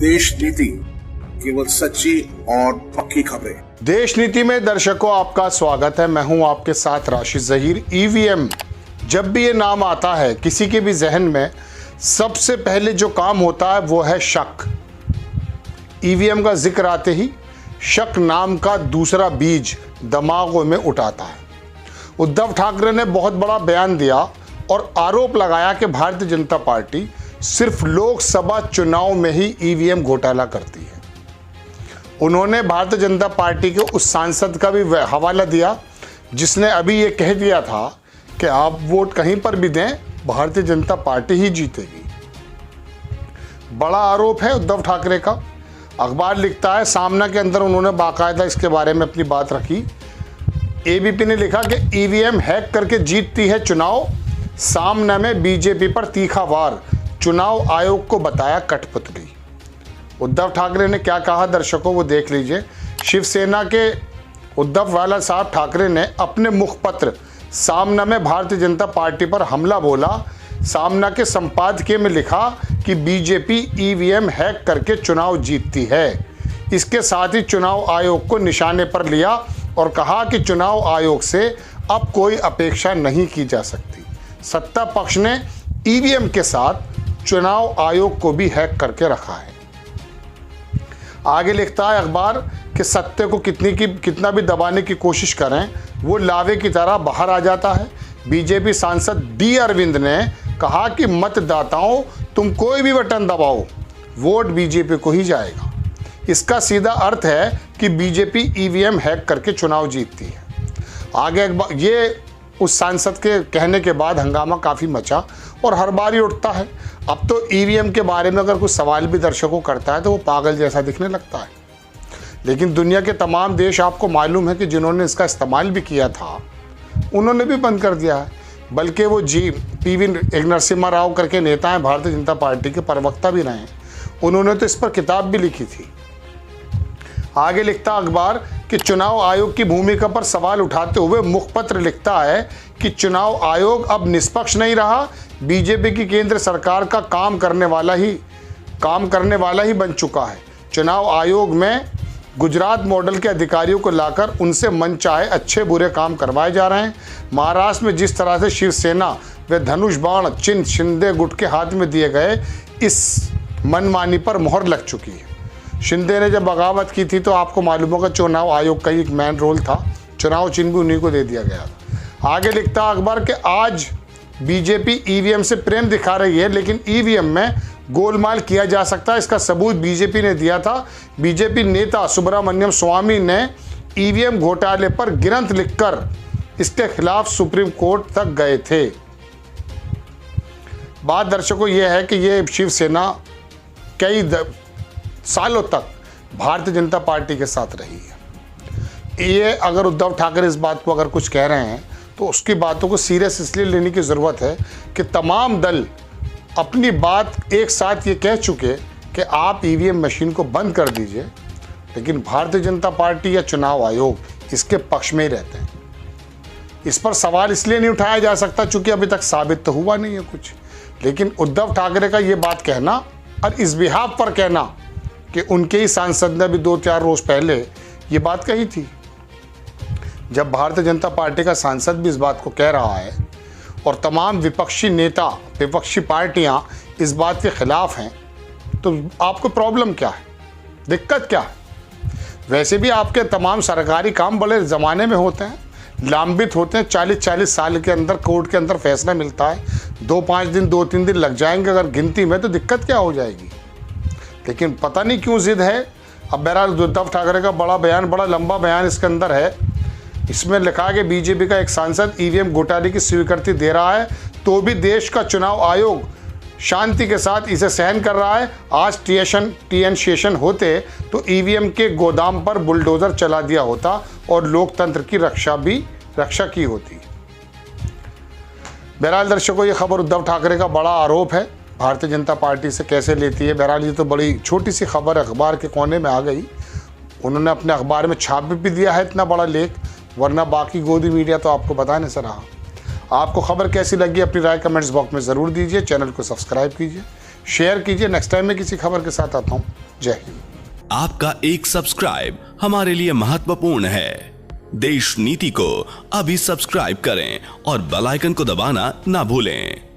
देश नीति, केवल सच्ची और पक्की खबरें। देश नीति में दर्शकों आपका स्वागत है। मैं हूं आपके साथ राशिद जहीर। ईवीएम, जब भी ये नाम आता है किसी के भी जहन में सबसे पहले जो काम होता है वो है शक। ईवीएम का जिक्र आते ही शक नाम का दूसरा बीज दिमागों में उठाता है। उद्धव ठाकरे ने बहुत बड़ा बयान दिया और आरोप लगाया कि भारतीय जनता पार्टी सिर्फ लोकसभा चुनाव में ही ईवीएम घोटाला करती है। उन्होंने भारतीय जनता पार्टी के उस सांसद का भी हवाला दिया जिसने अभी ये कह दिया था कि आप वोट कहीं पर भी दें, भारतीय जनता पार्टी ही जीतेगी। बड़ा आरोप है उद्धव ठाकरे का। अखबार लिखता है, सामना के अंदर उन्होंने बाकायदा इसके बारे में अपनी बात रखी। एबीपी ने लिखा कि ईवीएम हैक करके जीतती है चुनाव, सामना में बीजेपी पर तीखा वार, चुनाव आयोग को बताया कठपुतली। उद्धव ठाकरे ने क्या कहा दर्शकों वो देख लीजिए। शिवसेना के उद्धव वाला साहब ठाकरे ने अपने मुखपत्र सामना में भारतीय जनता पार्टी पर हमला बोला। सामना के संपादकीय में लिखा कि बीजेपी ईवीएम हैक करके चुनाव जीतती है। इसके साथ ही चुनाव आयोग को निशाने पर लिया और कहा कि चुनाव आयोग से अब कोई अपेक्षा नहीं की जा सकती। सत्ता पक्ष ने ईवीएम के साथ चुनाव आयोग को भी हैक करके रखा है। आगे लिखता है अखबार कि सत्य को कितना भी दबाने की कोशिश करें वो लावे की तरह बाहर आ जाता है। बीजेपी सांसद डी अरविंद ने कहा कि मतदाताओं तुम कोई भी बटन दबाओ, वोट बीजेपी को ही जाएगा। इसका सीधा अर्थ है कि बीजेपी ईवीएम हैक करके चुनाव जीतती है। आगे ये उस सांसद के कहने के बाद हंगामा काफ़ी मचा और हर बार ही उठता है। अब तो ईवीएम के बारे में अगर कुछ सवाल भी दर्शकों करता है तो वो पागल जैसा दिखने लगता है। लेकिन दुनिया के तमाम देश आपको मालूम है कि जिन्होंने इसका इस्तेमाल भी किया था उन्होंने भी बंद कर दिया है। बल्कि वो पीवी नरसिम्हा राव करके नेता हैं, भारतीय जनता पार्टी के प्रवक्ता भी रहे हैं, उन्होंने तो इस पर किताब भी लिखी थी। आगे लिखता अखबार कि चुनाव आयोग की भूमिका पर सवाल उठाते हुए मुखपत्र लिखता है कि चुनाव आयोग अब निष्पक्ष नहीं रहा, बीजेपी की केंद्र सरकार का काम करने वाला ही बन चुका है। चुनाव आयोग में गुजरात मॉडल के अधिकारियों को लाकर उनसे मनचाहे अच्छे बुरे काम करवाए जा रहे हैं। महाराष्ट्र में जिस तरह से शिवसेना व धनुष बाण चिन्ह शिंदे गुट के हाथ में दिए गए, इस मनमानी पर मोहर लग चुकी है। शिंदे ने जब बगावत की थी तो आपको मालूम होगा चुनाव आयोग का ही एक मेन रोल था, चुनाव चिन्ह भी उन्हीं को दे दिया गया। आगे लिखता अखबार कि आज बीजेपी ईवीएम से प्रेम दिखा रही है, लेकिन ईवीएम में गोलमाल किया जा सकता है, इसका सबूत बीजेपी ने दिया था। बीजेपी नेता सुब्रमण्यम स्वामी ने ईवीएम घोटाले पर गिरंत लिखकर इसके खिलाफ सुप्रीम कोर्ट तक गए थे। बात दर्शकों यह है कि ये शिवसेना कई सालों तक भारतीय जनता पार्टी के साथ रही है। ये अगर उद्धव ठाकरे इस बात को अगर कुछ कह रहे हैं तो उसकी बातों को सीरियस इसलिए लेने की ज़रूरत है कि तमाम दल अपनी बात एक साथ ये कह चुके कि आप ईवीएम मशीन को बंद कर दीजिए, लेकिन भारतीय जनता पार्टी या चुनाव आयोग इसके पक्ष में ही रहते हैं। इस पर सवाल इसलिए नहीं उठाया जा सकता चूँकि अभी तक साबित तो हुआ नहीं है कुछ। लेकिन उद्धव ठाकरे का ये बात कहना और इस बिहाफ पर कहना कि उनके ही सांसद ने भी 2-4 रोज़ पहले ये बात कही थी। जब भारतीय जनता पार्टी का सांसद भी इस बात को कह रहा है और तमाम विपक्षी नेता, विपक्षी पार्टियां इस बात के खिलाफ हैं, तो आपको प्रॉब्लम क्या है, दिक्कत क्या है? वैसे भी आपके तमाम सरकारी काम बड़े ज़माने में होते हैं, लंबित होते हैं। 40-40 साल के अंदर कोर्ट के अंदर फैसला मिलता है। 2-5 दिन 2-3 दिन लग जाएंगे अगर गिनती में, तो दिक्कत क्या हो जाएगी। लेकिन पता नहीं क्यों जिद है। अब बहरहाल उद्धव ठाकरे का बड़ा बयान, बड़ा लंबा बयान इसके अंदर है। इसमें लिखा है कि बीजेपी का एक सांसद ईवीएम घोटाले की स्वीकृति दे रहा है तो भी देश का चुनाव आयोग शांति के साथ इसे सहन कर रहा है। आज टीएन सेशन होते तो ईवीएम के गोदाम पर बुलडोजर चला दिया होता और लोकतंत्र की रक्षा की होती। बहरहाल दर्शकों, ये खबर उद्धव ठाकरे का बड़ा आरोप है भारतीय जनता पार्टी से कैसे लेती है। बहरहाल ये तो बड़ी छोटी सी खबर अखबार के कोने में आ गई। उन्होंने अपने अखबार में छाप भी दिया है इतना बड़ा लेख, वरना बाकी गोदी मीडिया तो आपको पता नहीं सर रहा। आपको खबर कैसी लगी अपनी राय कमेंट्स बॉक्स में ज़रूर दीजिए। चैनल को सब्सक्राइब कीजिए। शेयर कीजिए। नेक्स्ट टाइम मैं किसी खबर के साथ आता हूँ। जय हिंद। आपका एक सब्सक्राइब हमारे लिए महत्वपूर्ण है। देश नीति को अभी सब्सक्राइब करें और बेल आइकन को दबाना ना भूलें।